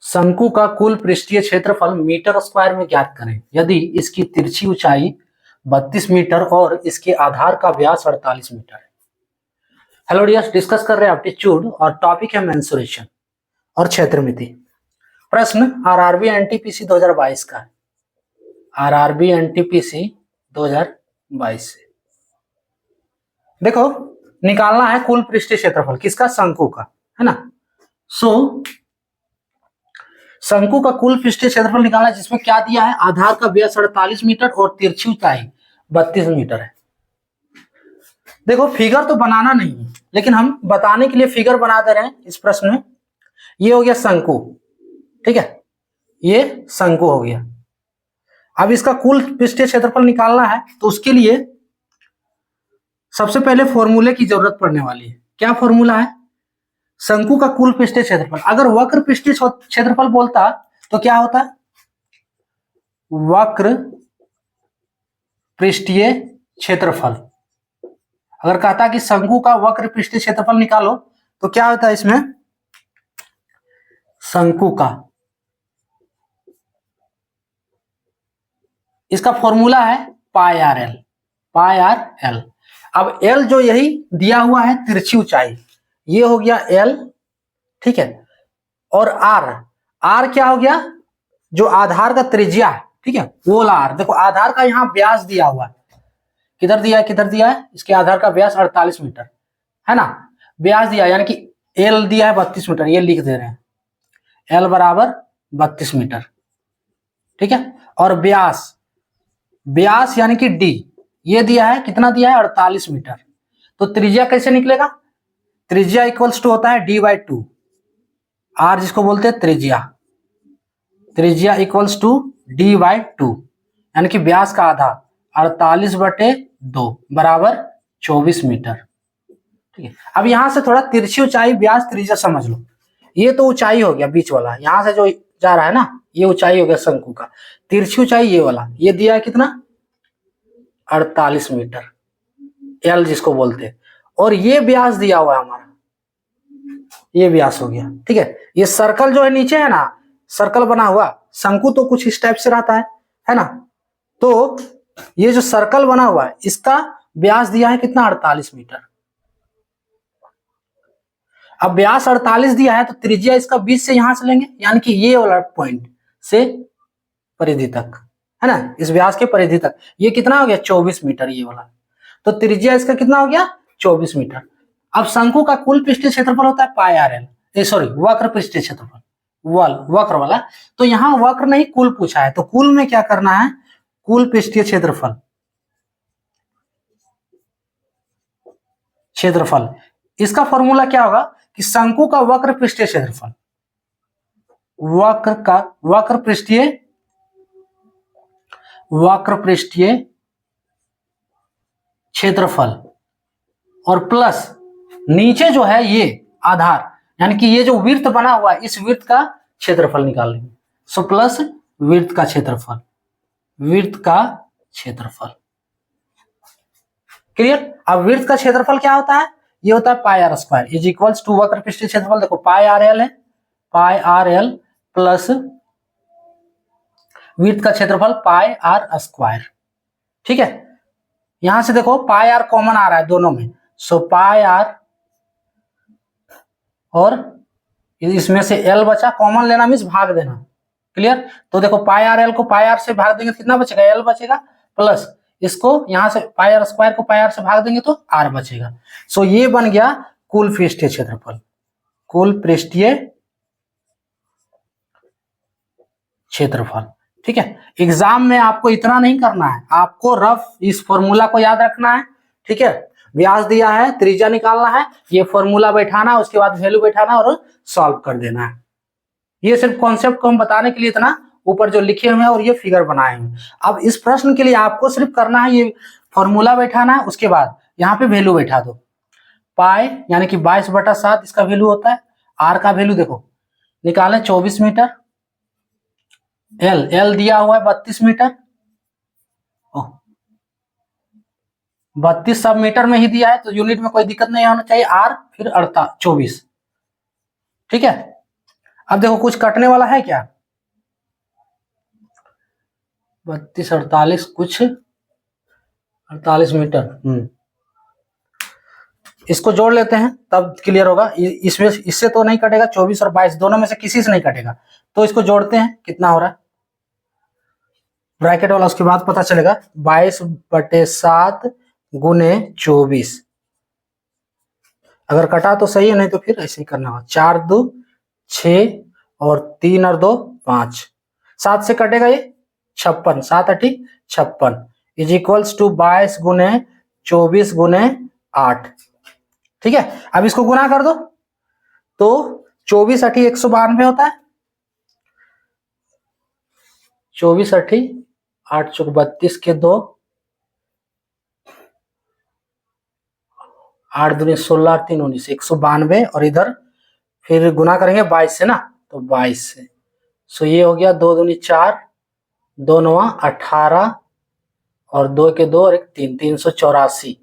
शंकु का कुल पृष्ठीय क्षेत्रफल मीटर स्क्वायर में ज्ञात करें यदि इसकी तिरछी ऊंचाई 32 मीटर और इसके आधार का व्यास 48 मीटर है। हेलो डियर्स, डिस्कस कर रहे हैं एप्टीट्यूड और टॉपिक है मेंसुरेशन और क्षेत्रमिति। प्रश्न आरआरबी एनटीपीसी 2022 का है। आरआरबी एनटीपीसी 2022 से देखो निकालना है कुल पृष्ठीय क्षेत्रफल किसका, शंकु का, है ना। शंकु का कुल पृष्ठीय क्षेत्रफल निकालना है जिसमें क्या दिया है, आधार का व्यास 48 मीटर और तिरछी ऊंचाई 32 मीटर है। देखो फिगर तो बनाना नहीं है लेकिन हम बताने के लिए फिगर बना दे रहे हैं इस प्रश्न में। ये हो गया शंकु, ठीक है, ये शंकु हो गया। अब इसका कुल पृष्ठीय क्षेत्रफल निकालना है तो उसके लिए सबसे पहले फॉर्मूले की जरूरत पड़ने वाली है। क्या फॉर्मूला है, शंकु का कुल पृष्ठीय क्षेत्रफल। अगर वक्र पृष्ठीय क्षेत्रफल बोलता तो क्या होता, वक्र पृष्ठीय क्षेत्रफल। अगर कहता कि शंकु का वक्र पृष्ठीय क्षेत्रफल निकालो तो क्या होता है इसमें, शंकु का, इसका फॉर्मूला है पाई आर एल, पाई आर एल। अब एल जो यही दिया हुआ है तिरछी ऊंचाई, ये हो गया एल, ठीक है, और आर, आर क्या हो गया, जो आधार का त्रिज्या है, ठीक है, वो वाला आर। देखो आधार का यहाँ व्यास दिया हुआ है, किधर दिया है, किधर दिया है, इसके आधार का व्यास 48 मीटर है ना। व्यास दिया यानी कि एल दिया है 32 मीटर, ये लिख दे रहे हैं एल बराबर 32 मीटर, ठीक है। और व्यास, व्यास यानी कि डी, ये दिया है, कितना दिया है, 48 मीटर। तो त्रिज्या कैसे निकलेगा, त्रिज्या इक्वल्स टू होता है डी बाई टू, आर जिसको बोलते हैं त्रिज्या, त्रिज्या equals to D by two, यानी कि व्यास का आधा 48/2 बराबर 24 मीटर, ठीक है। अब यहां से थोड़ा तिरछी ऊंचाई व्यास त्रिज्या समझ लो। ये तो ऊंचाई हो गया बीच वाला, यहां से जो जा रहा है ना, ये ऊंचाई हो गया शंकु का। तिरछी ऊंचाई ये वाला, ये दिया है कितना, 48 मीटर, एल जिसको बोलते हैं। और ये व्यास दिया हुआ है हमारा, ये व्यास हो गया, ठीक है। ये सर्कल जो है नीचे है ना, सर्कल बना हुआ, शंकु तो कुछ इस टाइप से रहता है ना। तो ये जो सर्कल बना हुआ है इसका व्यास दिया है कितना, 48 मीटर। अब व्यास 48 दिया है तो त्रिज्या इसका 20 से यहां से लेंगे, यानी कि ये वाला पॉइंट से परिधि तक, है ना, इस व्यास के परिधि तक ये कितना हो गया, 24 मीटर ये वाला। तो त्रिज्या इसका कितना हो गया, 24 मीटर। अब शंकु का कुल पृष्ठीय क्षेत्रफल होता है पाई आर एल, सॉरी वक्र पृष्ठीय क्षेत्रफल, वक्र वाला। तो यहां वक्र नहीं कुल पूछा है, तो कुल में क्या करना है, कुल पृष्ठीय क्षेत्रफल, क्षेत्रफल, इसका फॉर्मूला क्या होगा कि शंकु का वक्र पृष्ठीय क्षेत्रफल, वक्र का वक्र पृष्ठीय क्षेत्रफल और प्लस नीचे जो है ये आधार, यानी कि ये जो वृत्त बना हुआ है इस वृत्त का क्षेत्रफल निकाल लेंगे। सो प्लस वृत्त का क्षेत्रफल, वृत्त का क्षेत्रफल, क्लियर। अब वृत्त का क्षेत्रफल क्या होता है, ये होता है pi r square is equals to वक्र पृष्ठीय क्षेत्रफल। देखो पाई आर एल है, पाई आर एल प्लस वृत्त का क्षेत्रफल पाई आर स्क्वायर, ठीक है। यहां से देखो पाई आर कॉमन आ रहा है दोनों में, सो पाई आर, और इसमें से एल बचा, कॉमन लेना मीन्स भाग देना, क्लियर। तो देखो पाई आर एल को पाई आर से भाग देंगे तो कितना बचेगा, एल बचेगा, प्लस इसको यहां से पाई आर स्क्वायर को पाई आर से भाग देंगे तो आर बचेगा। सो ये बन गया कुल पृष्ठीय क्षेत्रफल, कुल पृष्ठीय क्षेत्रफल, ठीक है। एग्जाम में आपको इतना नहीं करना है, आपको रफ इस फॉर्मूला को याद रखना है, ठीक है। व्यास दिया है, त्रिज्या निकालना है, ये फॉर्मूला बैठाना है, उसके बाद वैल्यू बैठाना और सॉल्व कर देना है। ये सिर्फ कॉन्सेप्ट को हम बताने के लिए इतना ऊपर जो लिखे हुए हैं और ये फिगर बनाए हुए हैं। अब इस प्रश्न के लिए आपको सिर्फ करना है, ये फॉर्मूला बैठाना है, उसके बाद यहाँ पे वैल्यू बैठा दो। पाई यानी कि 22/7 इसका वैल्यू होता है, आर का वैल्यू देखो निकालें 24 मीटर, एल दिया हुआ है 32 मीटर, 32 सब मीटर में ही दिया है तो यूनिट में कोई दिक्कत नहीं होना चाहिए, आर फिर 24, ठीक है। अब देखो कुछ कटने वाला है क्या? 32 48 कुछ 48 मीटर। इसको जोड़ लेते हैं तब क्लियर होगा। इसमें इससे तो नहीं कटेगा, 24 और 22 दोनों में से किसी से नहीं कटेगा, तो इसको जोड़ते हैं कितना हो रहा है ब्रैकेट वाला, उसके बाद पता चलेगा। 22/7 गुने 24। अगर कटा तो सही है, नहीं तो फिर ऐसे ही करना होगा। 4 2 6 और 3 और 2 5। 7 से कटेगा ये 56, 7 8 56 इज इक्वल्स टू 22 गुने 24 गुने 8। ठीक है, अब इसको गुना कर दो तो 24 8 192 होता है। 24 8 8 चौक 32 के 2, 8 दूनी 16 3 19 192, और इधर फिर गुना करेंगे 22 से ना, तो 22 से। सो ये हो गया 2 दूनी 4, 2 9 18 और 2 के 2 और 1 3, 384,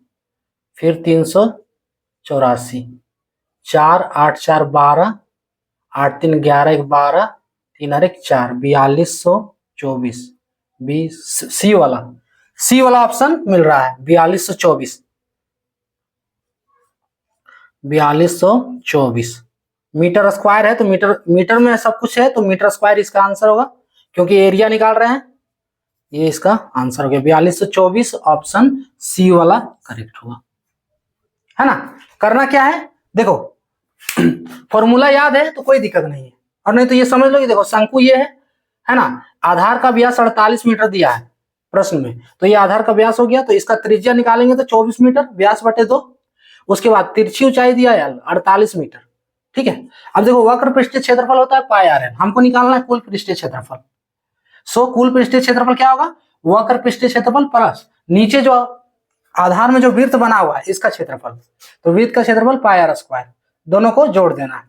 फिर 384, 4 8 4 12, 8 3 11 1 12, 3 और 1 4, 4224। बी सी वाला ऑप्शन मिल रहा है 4224। 4224 मीटर स्क्वायर है, तो मीटर में सब कुछ है, तो मीटर स्क्वायर इसका आंसर होगा, क्योंकि एरिया निकाल रहे हैं। ये इसका आंसर हो गया 4224, ऑप्शन सी वाला करेक्ट होगा, है ना। करना क्या है देखो, फॉर्मूला याद है तो कोई दिक्कत नहीं है, और नहीं तो ये समझ लो कि देखो शंकु ये है ना, आधार का व्यास 48 मीटर दिया है प्रश्न में, तो ये आधार का व्यास हो गया, तो इसका त्रिज्या निकालेंगे तो 24 मीटर, व्यास बटे 2। उसके बाद तिरछी ऊंचाई दिया है 48 मीटर। ठीक है, अब देखो वक्र पृष्ठीय क्षेत्रफल होता है पाई आर एल, हमको निकालना है कुल पृष्ठीय क्षेत्रफल। सो कुल पृष्ठीय क्षेत्रफल क्या होगा, वक्र पृष्ठीय क्षेत्रफल प्लस नीचे जो आधार में जो वृत्त बना हुआ है इसका क्षेत्रफल, तो वृत्त का क्षेत्रफल पाई आर स्क्वायर, दोनों को जोड़ देना है।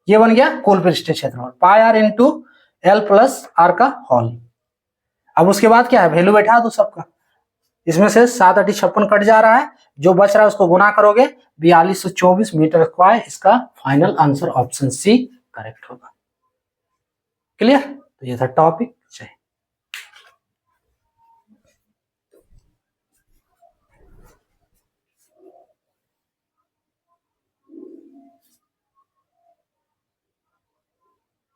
ये बन गया कुल पृष्ठीय क्षेत्रफल pi r into l plus r का होल। अब उसके बाद क्या है, वैल्यू बैठा दो सबका, इसमें से 7 8 56 कट जा रहा है, जो बच रहा है उसको गुना करोगे 4224 मीटर स्क्वायर। इसका final answer option C correct होगा। क्लियर, तो ये था टॉपिक।